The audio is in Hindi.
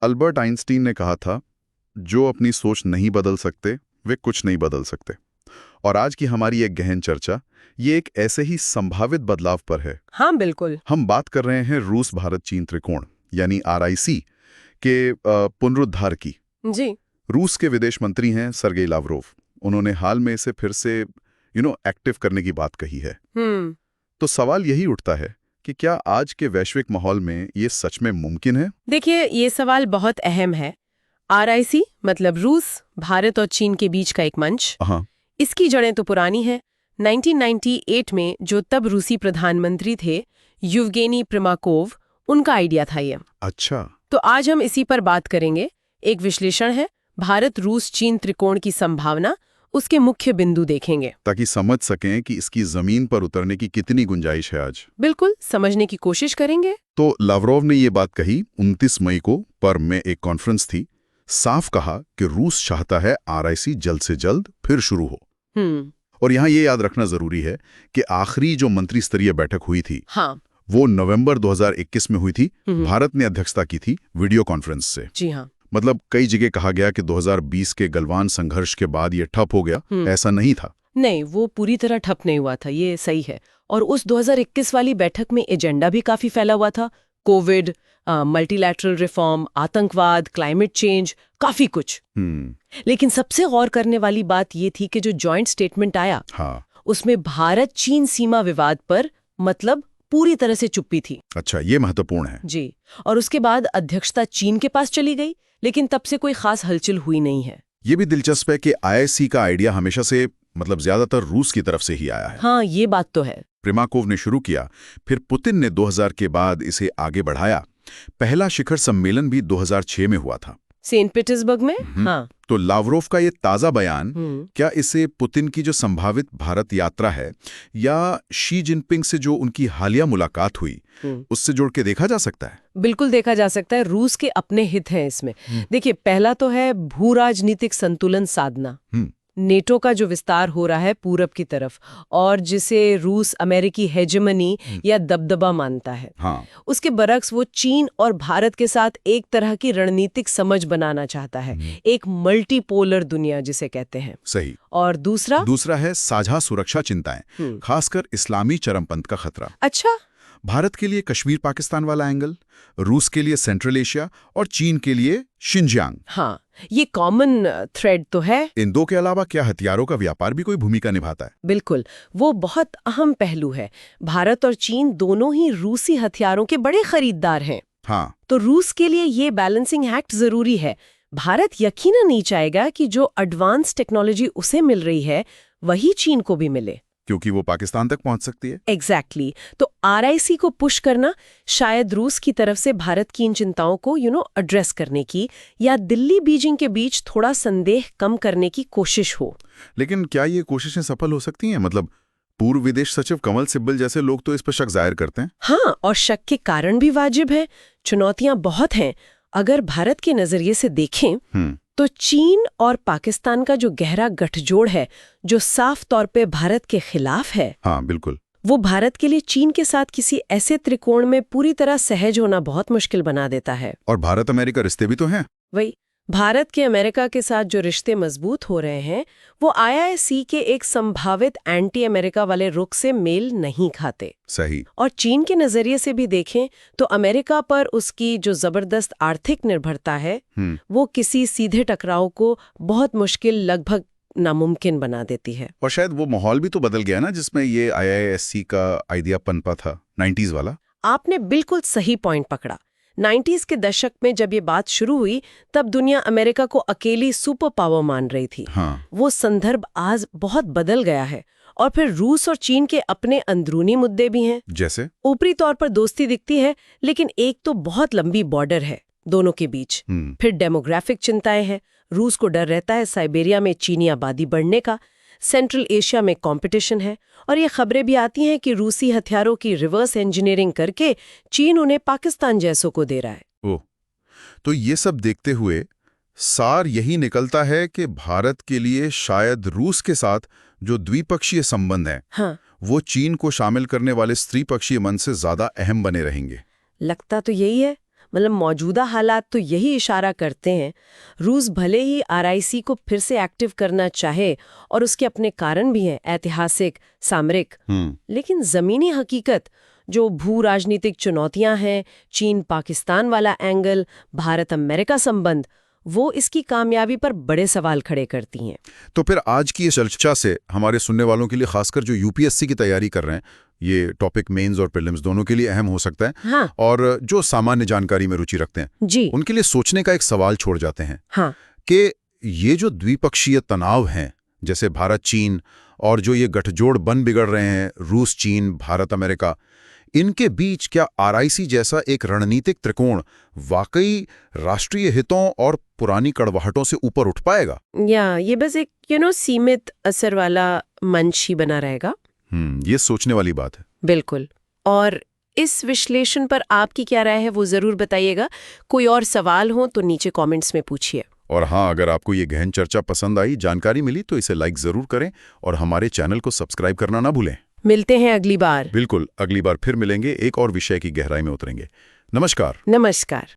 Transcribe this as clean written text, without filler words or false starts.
अल्बर्ट आइंस्टीन ने कहा था, जो अपनी सोच नहीं बदल सकते वे कुछ नहीं बदल सकते। और आज की हमारी एक गहन चर्चा ये एक ऐसे ही संभावित बदलाव पर है। हाँ बिल्कुल। हम बात कर रहे हैं रूस भारत चीन त्रिकोण यानी RIC के पुनरुद्धार की। जी। रूस के विदेश मंत्री हैं सर्गेई लावरोव। उन्होंने हाल में इसे फिर से एक्टिव करने की बात कही है। तो सवाल यही उठता है कि क्या आज के वैश्विक माहौल में ये सच में मुमकिन है? देखिए, ये सवाल बहुत अहम है। RIC मतलब रूस, भारत और चीन के बीच का एक मंच। हाँ। इसकी जड़ें तो पुरानी हैं। 1998 में जो तब रूसी प्रधानमंत्री थे युवगेनी प्रिमाकोव, उनका आइडिया था ये। अच्छा। तो आज हम इसी पर बात करेंगे। एक विश्लेषण है, भारत रूस चीन त्रिकोण की संभावना, उसके मुख्य बिंदु देखेंगे ताकि समझ सकें कि इसकी जमीन पर उतरने की कितनी गुंजाइश है आज। बिल्कुल समझने की कोशिश करेंगे। तो लावरोव ने ये बात कही 29 मई को पर्म में एक कॉन्फ्रेंस थी। साफ कहा कि रूस चाहता है RIC जल्द से जल्द फिर शुरू हो। और यहाँ ये याद रखना जरूरी है कि आखिरी जो मंत्री स्तरीय बैठक हुई थी, हाँ, वो नवंबर 2021 में हुई थी। भारत ने अध्यक्षता की थी वीडियो कॉन्फ्रेंस से। जी हाँ। मतलब कई जगह कहा गया कि 2020 के गलवान संघर्ष के बाद ये ठप हो गया। ऐसा नहीं था। नहीं, वो पूरी तरह ठप नहीं हुआ था, ये सही है। और उस 2021 वाली बैठक में एजेंडा भी काफी फैला हुआ था। कोविड, मल्टीलैटरल रिफॉर्म, आतंकवाद, क्लाइमेट चेंज, काफी कुछ। लेकिन सबसे गौर करने वाली बात ये थी कि जो जॉइंट स्टेटमेंट आया, हाँ, उसमें भारत चीन सीमा विवाद पर मतलब पूरी तरह से चुप्पी थी। अच्छा, ये महत्वपूर्ण है। जी। और उसके बाद अध्यक्षता चीन के पास चली गई, लेकिन तब से कोई खास हलचल हुई नहीं है। ये भी दिलचस्प है कि IIC का आइडिया हमेशा से मतलब ज्यादातर रूस की तरफ से ही आया है। हाँ, ये बात तो है। प्रिमाकोव ने शुरू किया, फिर पुतिन ने 2000 के बाद इसे आगे बढ़ाया। पहला शिखर सम्मेलन भी 2006 में हुआ था, सेंट पीटर्सबर्ग में। हाँ। तो लावरोव का ये ताजा बयान, क्या इसे पुतिन की जो संभावित भारत यात्रा है या शी जिनपिंग से जो उनकी हालिया मुलाकात हुई, उससे जोड़ के देखा जा सकता है? बिल्कुल देखा जा सकता है। रूस के अपने हित हैं इसमें। देखिए, पहला तो है भू राजनीतिक संतुलन साधना। नेटो का जो विस्तार हो रहा है पूरब की तरफ, और जिसे रूस अमेरिकी हेजेमनी या दबदबा मानता है। हाँ। उसके बरक्स वो चीन और भारत के साथ एक तरह की रणनीतिक समझ बनाना चाहता है, एक मल्टीपोलर दुनिया जिसे कहते हैं। सही। और दूसरा है साझा सुरक्षा चिंताएं, खासकर इस्लामी चरमपंथ का खतरा। अच्छा। भारत के लिए कश्मीर पाकिस्तान वाला एंगल, रूस के लिए सेंट्रल एशिया और चीन के लिए शिनजियांग। हाँ, ये कॉमन थ्रेड तो है। इन दो के अलावा क्या हथियारों का व्यापार भी कोई भूमिका निभाता है? बिल्कुल, वो बहुत अहम पहलू है। भारत और चीन दोनों ही रूसी हथियारों के बड़े खरीदार हैं। हाँ। तो रूस के लिए ये बैलेंसिंग एक्ट जरूरी है। भारत यकीनन नहीं चाहेगा कि जो एडवांस टेक्नोलॉजी उसे मिल रही है वही चीन को भी मिले, क्योंकि वो पाकिस्तान तक पहुंच सकती है। एग्जैक्टली। तो RIC को पुश करना शायद रूस की तरफ से भारत की इन चिंताओं को एड्रेस करने की, या दिल्ली बीजिंग के बीच थोड़ा संदेह कम करने की कोशिश हो। लेकिन क्या ये कोशिशें सफल हो सकती हैं? मतलब पूर्व विदेश सचिव कमल सिब्बल जैसे लोग तो इस पर शक जाहिर करते हैं। हाँ, और शक के कारण भी वाजिब है। चुनौतियां बहुत हैं। अगर भारत के नजरिए से देखें तो चीन और पाकिस्तान का जो गहरा गठजोड़ है, जो साफ तौर पे भारत के खिलाफ है, हाँ बिल्कुल, वो भारत के लिए चीन के साथ किसी ऐसे त्रिकोण में पूरी तरह सहज होना बहुत मुश्किल बना देता है। और भारत अमेरिका रिश्ते भी तो हैं। वही, भारत के अमेरिका के साथ जो रिश्ते मजबूत हो रहे हैं, वो IIC के एक संभावित एंटी अमेरिका वाले रुख से मेल नहीं खाते। सही। और चीन के नजरिए से भी देखें तो अमेरिका पर उसकी जो जबरदस्त आर्थिक निर्भरता है, वो किसी सीधे टकराव को बहुत मुश्किल, लगभग नामुमकिन बना देती है। और शायद वो माहौल भी तो बदल गया ना, जिसमें ये IISc का आइडिया पनपा था, 90s वाला। आपने बिल्कुल सही पॉइंट पकड़ा। 90s के दशक में जब ये बात शुरू हुई, तब दुनिया अमेरिका को अकेली सुपर पावर मान रही थी। हाँ। वो संदर्भ आज बहुत बदल गया है। और फिर रूस और चीन के अपने अंदरूनी मुद्दे भी हैं। जैसे? ऊपरी तौर पर दोस्ती दिखती है, लेकिन एक तो बहुत लंबी बॉर्डर है दोनों के बीच। फिर डेमोग्राफिक चिंताएं हैं। रूस को डर रहता है साइबेरिया में चीनी आबादी बढ़ने का। सेंट्रल एशिया में कंपटीशन है, और ये खबरें भी आती हैं कि रूसी हथियारों की रिवर्स इंजीनियरिंग करके चीन उन्हें पाकिस्तान जैसों को दे रहा है। ओह, तो ये सब देखते हुए सार यही निकलता है कि भारत के लिए शायद रूस के साथ जो द्विपक्षीय संबंध हैं, हाँ, वो चीन को शामिल करने वाले त्रिपक्षीय मंच से ज्यादा अहम बने रहेंगे। लगता तो यही है। मतलब मौजूदा हालात तो यही इशारा करते हैं। रूस भले ही आरआईसी को फिर से एक्टिव करना चाहे और उसके अपने कारण भी हैं, ऐतिहासिक, सामरिक, लेकिन जमीनी हकीकत जो भू राजनीतिक चुनौतियां हैं, चीन पाकिस्तान वाला एंगल, भारत अमेरिका संबंध, वो इसकी कामयाबी पर बड़े सवाल खड़े करती हैं। तो फिर आज की इस चर्चा से हमारे सुनने वालों के लिए, खासकर जो यूपीएससी की तैयारी कर रहे हैं, ये टॉपिक मेंस और प्रीलिम्स दोनों के लिए अहम हो सकता है। हाँ। और जो सामान्य जानकारी में रुचि रखते हैं जी, उनके लिए सोचने का एक सवाल छोड़ जाते हैं। हाँ। कि ये जो द्विपक्षीय तनाव हैं, जैसे भारत चीन, और जो ये गठजोड़ बन बिगड़ रहे हैं रूस चीन भारत अमेरिका, इनके बीच क्या आरआईसी जैसा एक रणनीतिक त्रिकोण वाकई राष्ट्रीय हितों और पुरानी कड़वाहटों से ऊपर उठ पाएगा, या ये बस एक सीमित असर वाला मंच ही बना रहेगा? ये सोचने वाली बात है। बिल्कुल। और इस विश्लेषण पर आपकी क्या राय है वो जरूर बताइएगा। कोई और सवाल हो तो नीचे कमेंट्स में पूछिए। और हाँ, अगर आपको ये गहन चर्चा पसंद आई, जानकारी मिली, तो इसे लाइक जरूर करें और हमारे चैनल को सब्सक्राइब करना ना भूलें। मिलते हैं अगली बार। बिल्कुल, अगली बार फिर मिलेंगे, एक और विषय की गहराई में उतरेंगे। नमस्कार। नमस्कार।